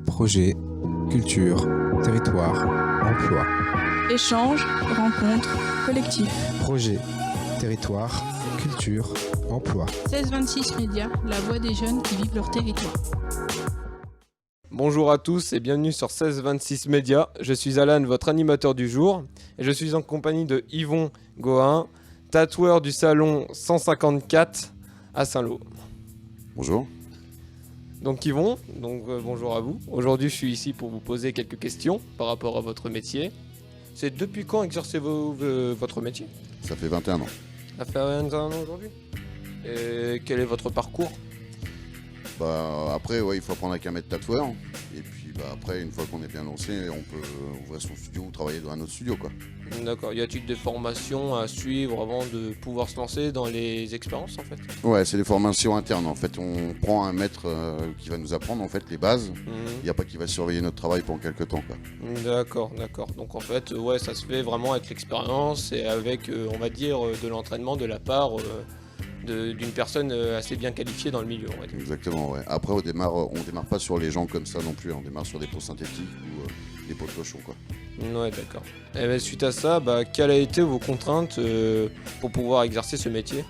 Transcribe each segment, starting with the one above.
Projet, culture, territoire, emploi. Échanges, rencontres, collectifs. Projet, territoire, culture, emploi. 1626 Médias, la voix des jeunes qui vivent leur territoire. Bonjour à tous et bienvenue sur 1626 Médias. Je suis Alan, votre animateur du jour, et je suis en compagnie de Yvon Gohain, tatoueur du salon 154 à Saint-Lô. Bonjour. Donc Yvon, bonjour à vous. Aujourd'hui je suis ici pour vous poser quelques questions par rapport à votre métier. C'est depuis quand exercez-vous votre métier? Ça fait 21 ans. Ça fait 21 ans aujourd'hui. Et quel est votre parcours? Après, il faut apprendre avec un maître tatoueur. Et puis après, une fois qu'on est bien lancé, on peut ouvrir son studio ou travailler dans un autre studio, quoi. D'accord. Y a-t-il des formations à suivre avant de pouvoir se lancer dans les expériences en fait? Ouais, c'est des formations internes. En fait, on prend un maître qui va nous apprendre en fait les bases. Il n'y a pas qui va surveiller notre travail pendant quelques temps, quoi. D'accord. Donc en fait, ouais, ça se fait vraiment avec l'expérience et avec, on va dire, de l'entraînement de la part d'une personne assez bien qualifiée dans le milieu, on va dire. Exactement, ouais. Après, on démarre pas sur les gens comme ça non plus. On démarre sur des peaux synthétiques ou des peaux de cochon, quoi. Ouais, d'accord. Et bien, suite à ça, quelles ont été vos contraintes pour pouvoir exercer ce métier?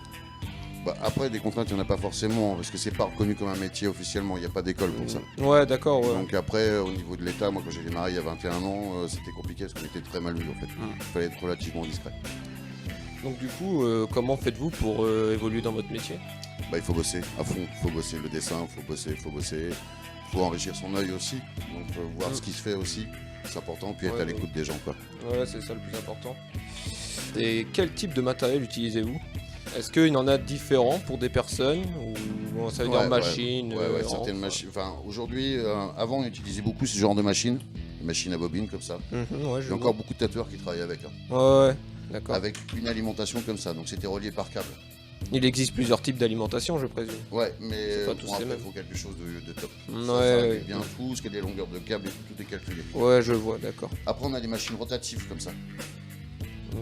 Après, des contraintes, il n'y en a pas forcément, parce que c'est pas reconnu comme un métier officiellement, il n'y a pas d'école pour ça. Ouais, d'accord, ouais. Donc après, au niveau de l'État, moi quand j'ai démarré il y a 21 ans, c'était compliqué parce qu'on était très mal vu en fait. Il fallait être relativement discret. Donc du coup, comment faites-vous pour évoluer dans votre métier? Il faut bosser à fond, il faut bosser le dessin, il faut bosser, il faut enrichir son œil aussi, donc voir ce qui se fait aussi, c'est important, puis être à l'écoute des gens, quoi. Ouais, c'est ça le plus important. Et quel type de matériel utilisez-vous? Est-ce qu'il y en a différents pour des personnes ou ça veut dire machines? Ouais, certaines machines. Enfin, aujourd'hui, avant on utilisait beaucoup ce genre de machines, des machines à bobines comme ça. J'ai encore beaucoup de tatoueurs qui travaillent avec. Ouais, d'accord. Avec une alimentation comme ça, donc c'était relié par câble. Il existe plusieurs types d'alimentation, je présume. Ouais, mais après, il faut quelque chose de top. Ouais, bien tout, parce qu'il y a des longueurs de câble et tout est calculé. Ouais, je vois, d'accord. Après, on a des machines rotatives comme ça.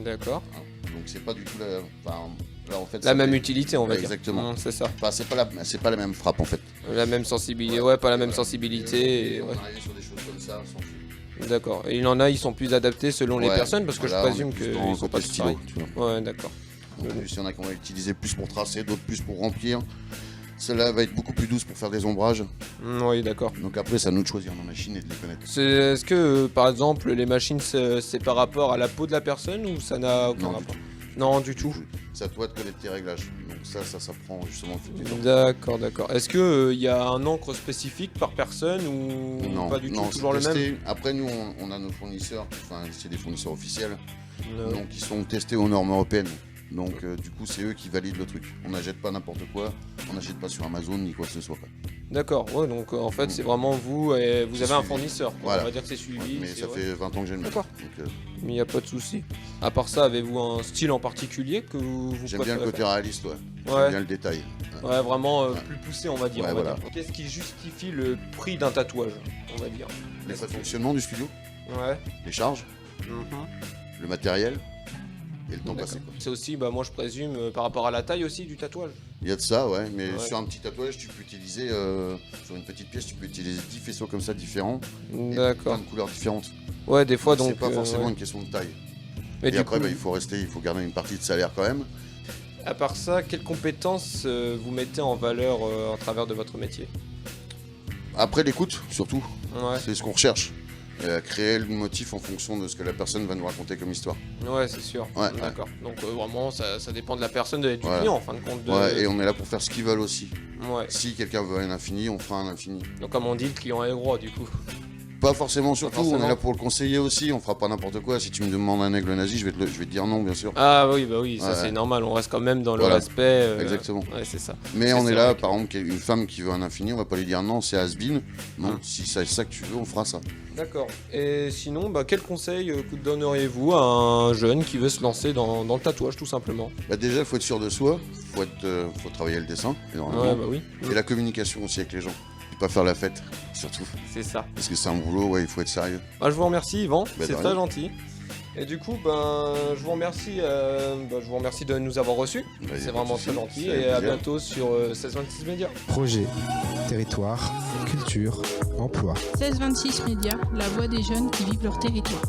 D'accord. Donc c'est pas du tout là, en fait, la même utilité, on va dire. Exactement. C'est ça. C'est pas la même frappe en fait. La même sensibilité, pas la même sensibilité. On arrive sur des choses comme ça, sans fil. D'accord. Et il en a, ils sont plus adaptés selon les personnes parce que je présume qu'ils sont pas tous stylo. Ouais, d'accord. Il y en a qui vont utiliser plus pour tracer, d'autres plus pour remplir. Celle-là va être beaucoup plus douce pour faire des ombrages. Oui, d'accord. Donc après, c'est à nous de choisir nos machines et de les connaître. Est-ce que, par exemple, les machines, c'est par rapport à la peau de la personne ou ça n'a aucun rapport? Non, du tout. C'est à toi de connaître tes réglages. Donc ça prend justement tout le temps. D'accord. Est-ce qu'il y a un encre spécifique par personne ou non, pas du tout, toujours le même? Après, nous, on a nos fournisseurs, c'est des fournisseurs officiels, donc ils sont testés aux normes européennes. Donc du coup, c'est eux qui valident le truc. On n'achète pas n'importe quoi, on n'achète pas sur Amazon ni quoi que ce soit, quoi. D'accord, ouais, donc en fait, c'est vraiment vous, et vous avez un fournisseur. Voilà. On va dire que c'est suivi. Mais ça fait 20 ans que j'ai le même. D'accord. Mais il n'y a pas de souci. À part ça, avez-vous un style en particulier que vous J'aime bien le côté réaliste, ouais. J'aime bien le détail. Ouais, vraiment plus poussé, on va dire. Ouais, voilà. Qu'est-ce qui justifie le prix d'un tatouage, on va dire? Les frais de fonctionnement du studio, les charges, le matériel et le temps passé, quoi. C'est aussi, moi je présume, par rapport à la taille aussi du tatouage. Il y a de ça, ouais, mais sur un petit tatouage, tu peux utiliser, sur une petite pièce, tu peux utiliser 10 faisceaux comme ça différents. D'accord. Et plein de couleurs différentes. Ouais, des fois, donc. C'est pas forcément une question de taille. Et après, il faut garder une partie de salaire quand même. À part ça, quelles compétences vous mettez en valeur à travers de votre métier? Après, l'écoute, surtout. Ouais. C'est ce qu'on recherche. Créer le motif en fonction de ce que la personne va nous raconter comme histoire. Ouais, c'est sûr. Ouais, d'accord. Donc vraiment, ça dépend de la personne, du client en fin de compte. Ouais, et on est là pour faire ce qu'ils veulent aussi. Ouais. Si quelqu'un veut un infini, on fera un infini. Donc comme on dit, le client a le droit du coup. Pas forcément, surtout, on est là pour le conseiller aussi, on fera pas n'importe quoi. Si tu me demandes un aigle nazi, je vais te dire non, bien sûr. Ah oui, ça c'est normal, on reste quand même dans le respect. Exactement. Ouais, c'est ça. Mais on est là, par exemple, une femme qui veut un infini, on va pas lui dire non, c'est has-been. Non, si c'est ça que tu veux, on fera ça. D'accord. Et sinon, quel conseil donneriez-vous à un jeune qui veut se lancer dans le tatouage, tout simplement? Déjà, il faut être sûr de soi, faut travailler le dessin, énormément. Oui. Et la communication aussi avec les gens. Pas faire la fête, surtout. C'est ça. Parce que c'est un boulot, il faut être sérieux. Je vous remercie, Yvan, c'est très gentil. Et du coup, je vous remercie de nous avoir reçus. Bah, y a C'est pas de vraiment souci. très gentil. C'est Et à plaisir. bientôt sur 1626 Médias. Projet, territoire, culture, emploi. 1626 Médias, la voix des jeunes qui vivent leur territoire.